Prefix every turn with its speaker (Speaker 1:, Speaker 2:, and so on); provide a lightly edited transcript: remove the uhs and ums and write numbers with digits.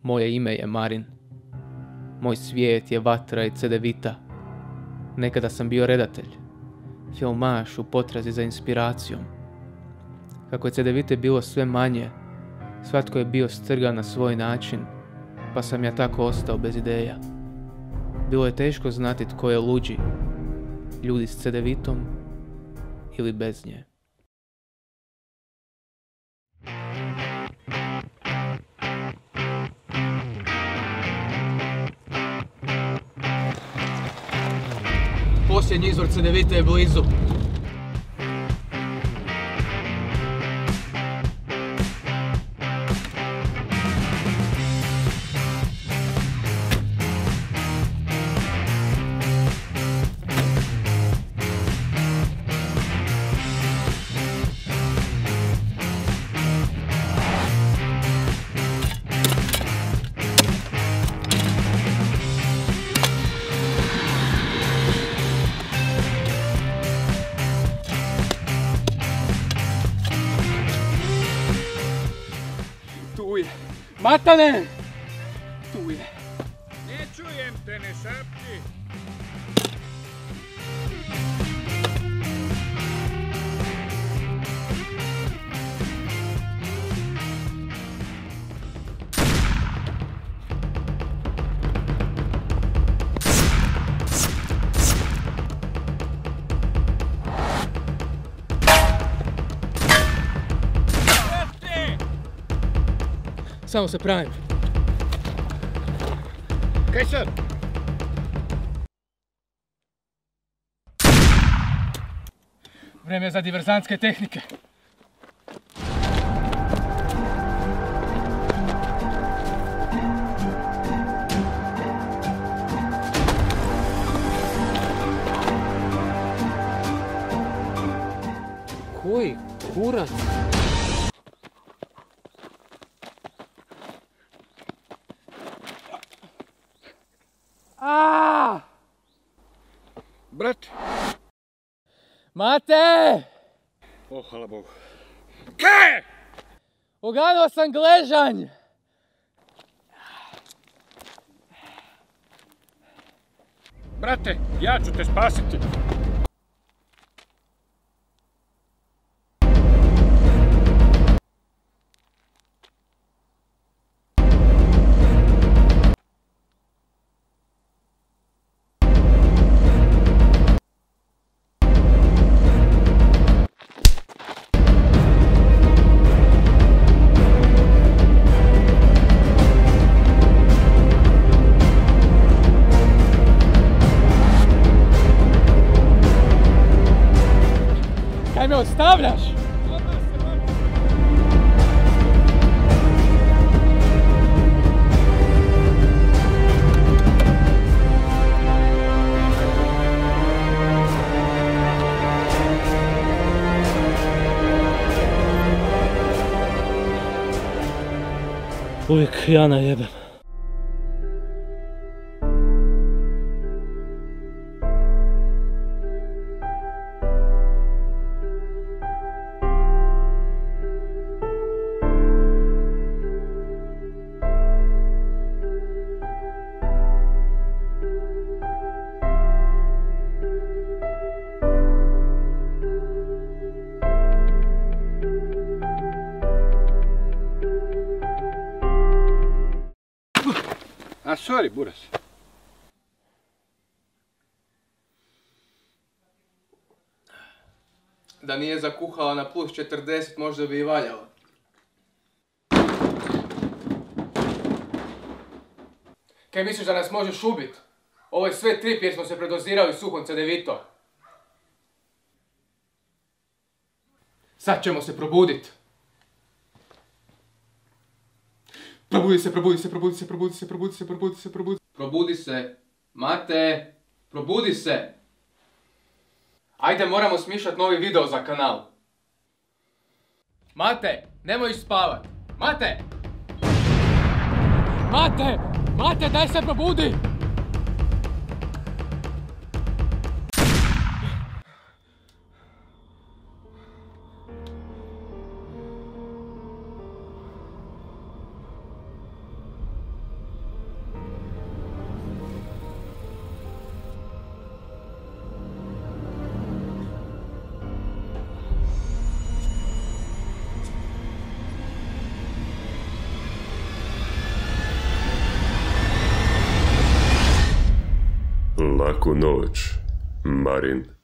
Speaker 1: Moje ime je Marin. Moj svijet je vatra i cedevita. Nekada sam bio redatelj, filmaš u potrazi za inspiracijom. Kako je cedevite bilo sve manje, svatko je bio strgan na svoj način, pa sam ja tako ostao bez ideja. Bilo je teško znati tko je luđi, ljudi s cedevitom ili bez nje. Posljednji izvor cedevite je blizu. Matane! Tu je.
Speaker 2: Ne čujem te, ne šapti.
Speaker 1: Samo se pravim.
Speaker 2: Kaj sad?
Speaker 1: Vrijeme je za diverzantske tehnike. Koji kurac?
Speaker 2: Brat?
Speaker 1: Mate!
Speaker 2: O, hvala Bogu. Kaj?
Speaker 1: Oganuo sam gležanj!
Speaker 2: Brate, ja ću te spasiti.
Speaker 1: Kaj me ostavljaš? Uvijek ja najebem.
Speaker 2: A sorry, buras.
Speaker 1: Da nije zakuhala na plus 40, možda bi i valjalo. Kaj misliš da nas možeš ubit? Ovo je sve trip jer smo se predozirali suhom cedevitom. Sad ćemo se probudit. Probudi se, probudi se, probudi se, probudi se, probudi se, probudi se, probudi se. Probudi se. Mate, probudi se. Ajde, moramo smišljati novi video za kanal. Mate, nemoj spavat. Mate! Mate! Mate, daj se probudi!
Speaker 3: Laku noć, Marin.